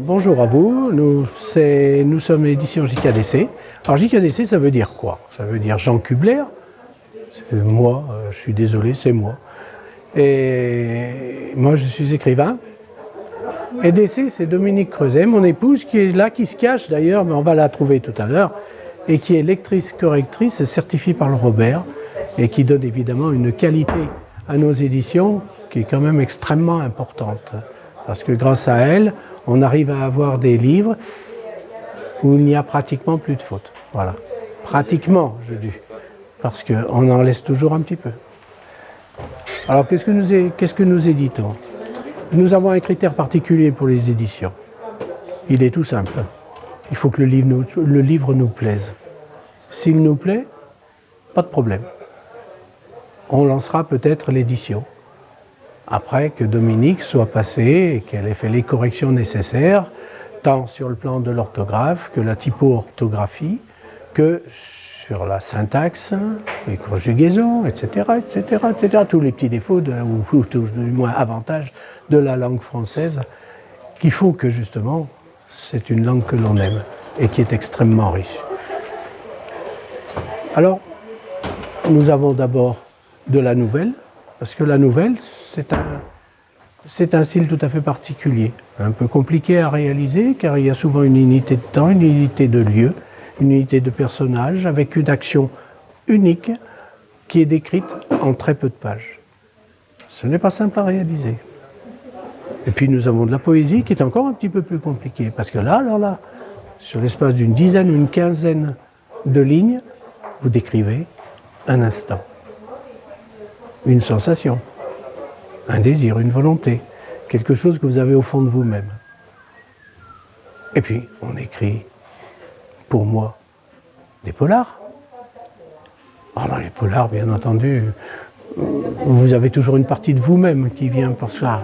bonjour à vous, nous sommes l'édition JKDC. Alors JKDC, ça veut dire quoi? Ça veut dire Jean Kubler, c'est moi, je suis désolé, c'est moi. Et moi, je suis écrivain. Et DC, c'est Dominique Creuset, mon épouse, qui est là, qui se cache d'ailleurs, mais on va la trouver tout à l'heure, et qui est lectrice-correctrice certifiée par le Robert, et qui donne évidemment une qualité à nos éditions qui est quand même extrêmement importante. Parce que grâce à elle, on arrive à avoir des livres où il n'y a pratiquement plus de fautes. Voilà. Pratiquement, je dis. Parce qu'on en laisse toujours un petit peu. Alors, qu'est-ce que nous éditons? Nous avons un critère particulier pour les éditions. Il est tout simple. Il faut que le livre nous plaise. S'il nous plaît, pas de problème. On lancera peut-être l'édition. Après que Dominique soit passée et qu'elle ait fait les corrections nécessaires, tant sur le plan de l'orthographe que la typo-orthographie, que sur la syntaxe, les conjugaisons, etc., tous les petits défauts, ou du moins avantages de la langue française, qu'il faut que justement, c'est une langue que l'on aime et qui est extrêmement riche. Alors, nous avons d'abord de la nouvelle, parce que la nouvelle, c'est un style tout à fait particulier, un peu compliqué à réaliser, car il y a souvent une unité de temps, une unité de lieu, une unité de personnage, avec une action unique qui est décrite en très peu de pages. Ce n'est pas simple à réaliser. Et puis nous avons de la poésie qui est encore un petit peu plus compliquée, parce que là, sur l'espace d'une dizaine ou une quinzaine de lignes, vous décrivez un instant, une sensation, un désir, une volonté, quelque chose que vous avez au fond de vous-même. Et puis, on écrit, pour moi, des polars. Alors, dans les polars, bien entendu, vous avez toujours une partie de vous-même qui vient pour ça.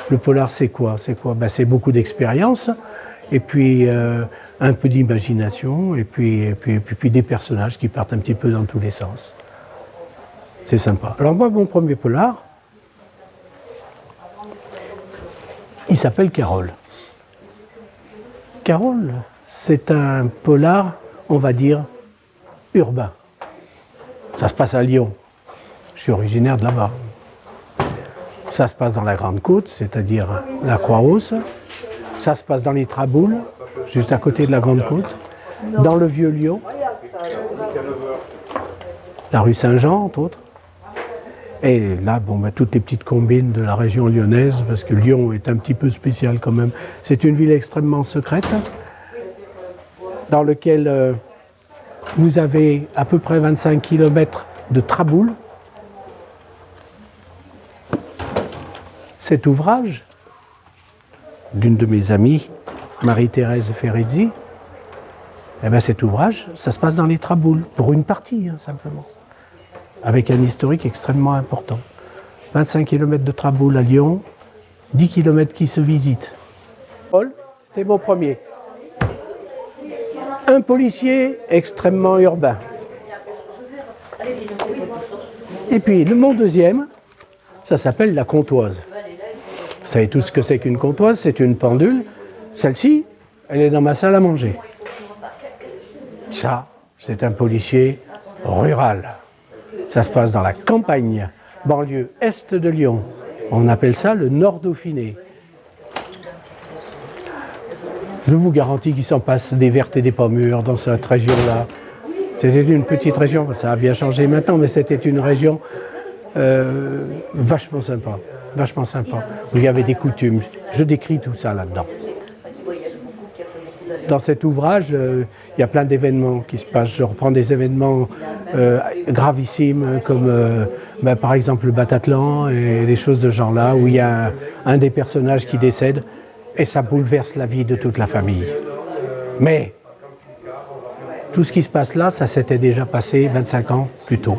Le polar, c'est quoi? C'est beaucoup d'expérience, et puis un peu d'imagination, et puis des personnages qui partent un petit peu dans tous les sens. C'est sympa. Alors moi, mon premier polar, il s'appelle Carole. Carole, c'est un polar, on va dire, urbain. Ça se passe à Lyon. Je suis originaire de là-bas. Ça se passe dans la Grande Côte, c'est-à-dire la Croix-Rousse. Ça se passe dans les Traboules, juste à côté de la Grande Côte. Dans le Vieux-Lyon. La rue Saint-Jean, entre autres. Et là, toutes les petites combines de la région lyonnaise, parce que Lyon est un petit peu spécial quand même. C'est une ville extrêmement secrète, dans laquelle vous avez à peu près 25 km de Traboules. Cet ouvrage, d'une de mes amies, Marie-Thérèse Ferrizzi, cet ouvrage, ça se passe dans les Traboules, pour une partie, simplement. Avec un historique extrêmement important. 25 km de Traboules à Lyon, 10 km qui se visitent. Paul, c'était mon premier. Un policier extrêmement urbain. Et puis, mon deuxième, ça s'appelle la comptoise. Vous savez tout ce que c'est qu'une comptoise, c'est une pendule. Celle-ci, elle est dans ma salle à manger. Ça, c'est un policier rural. Ça se passe dans la campagne, banlieue est de Lyon. On appelle ça le Nord Dauphiné. Je vous garantis qu'il s'en passe des vertes et des pas mûres dans cette région-là. C'était une petite région, ça a bien changé maintenant, mais c'était une région vachement sympa, où il y avait des coutumes. Je décris tout ça là-dedans. Dans cet ouvrage, il y a plein d'événements qui se passent. Je reprends des événements gravissimes comme par exemple le Bataclan et des choses de ce genre-là, où il y a un des personnages qui décède et ça bouleverse la vie de toute la famille. Mais tout ce qui se passe là, ça s'était déjà passé 25 ans plus tôt.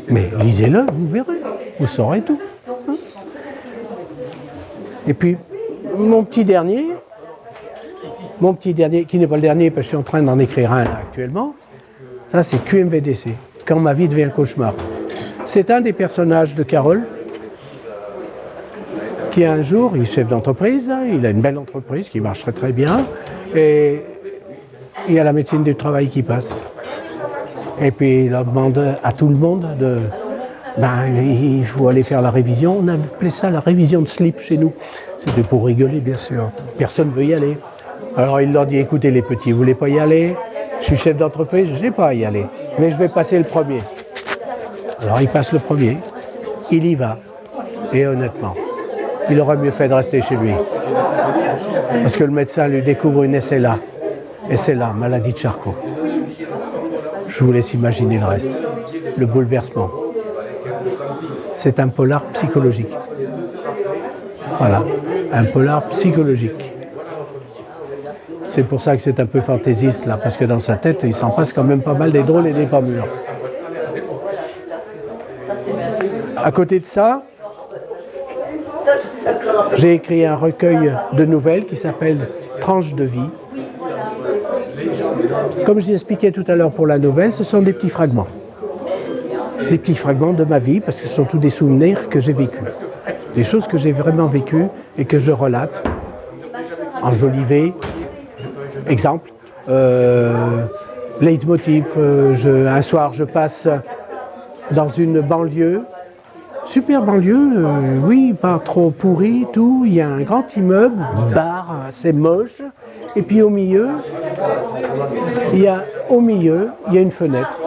Mais lisez-le, vous verrez, vous saurez tout. Et puis, mon petit dernier, qui n'est pas le dernier parce que je suis en train d'en écrire un là, actuellement, ça c'est QMVDC, Quand ma vie devient un cauchemar. C'est un des personnages de Carole qui un jour, il est chef d'entreprise, il a une belle entreprise qui marche très très bien, et il y a la médecine du travail qui passe. Et puis il demande à tout le monde il faut aller faire la révision. On appelait ça la révision de slip chez nous. C'était pour rigoler, bien sûr. Personne ne veut y aller. Alors il leur dit, écoutez les petits, vous ne voulez pas y aller? Je suis chef d'entreprise, je n'ai pas à y aller, mais je vais passer le premier. Alors il passe le premier, il y va, et honnêtement, il aurait mieux fait de rester chez lui. Parce que le médecin lui découvre une SLA, maladie de Charcot. Je vous laisse imaginer le reste, le bouleversement. C'est un polar psychologique. Voilà, un polar psychologique. C'est pour ça que c'est un peu fantaisiste là, parce que dans sa tête, il s'en passe quand même pas mal des drôles et des pas mûrs. À côté de ça, j'ai écrit un recueil de nouvelles qui s'appelle Tranches de vie. Comme je vous expliquais tout à l'heure pour la nouvelle, ce sont des petits fragments. Des petits fragments de ma vie, parce que ce sont tous des souvenirs que j'ai vécus. Des choses que j'ai vraiment vécues et que je relate, enjolivées. Exemple, leitmotiv, un soir je passe dans une banlieue, super banlieue, oui, pas trop pourri, tout, il y a un grand immeuble, bar assez moche, et puis au milieu, il y a une fenêtre,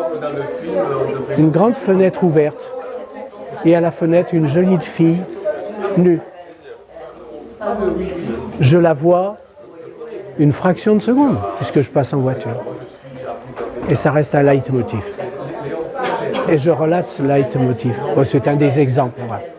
une grande fenêtre ouverte, et à la fenêtre une jolie fille nue. Je la vois une fraction de seconde, puisque je passe en voiture. Et ça reste un leitmotiv. Et je relate ce leitmotiv. Bon, c'est un des exemples. Ouais.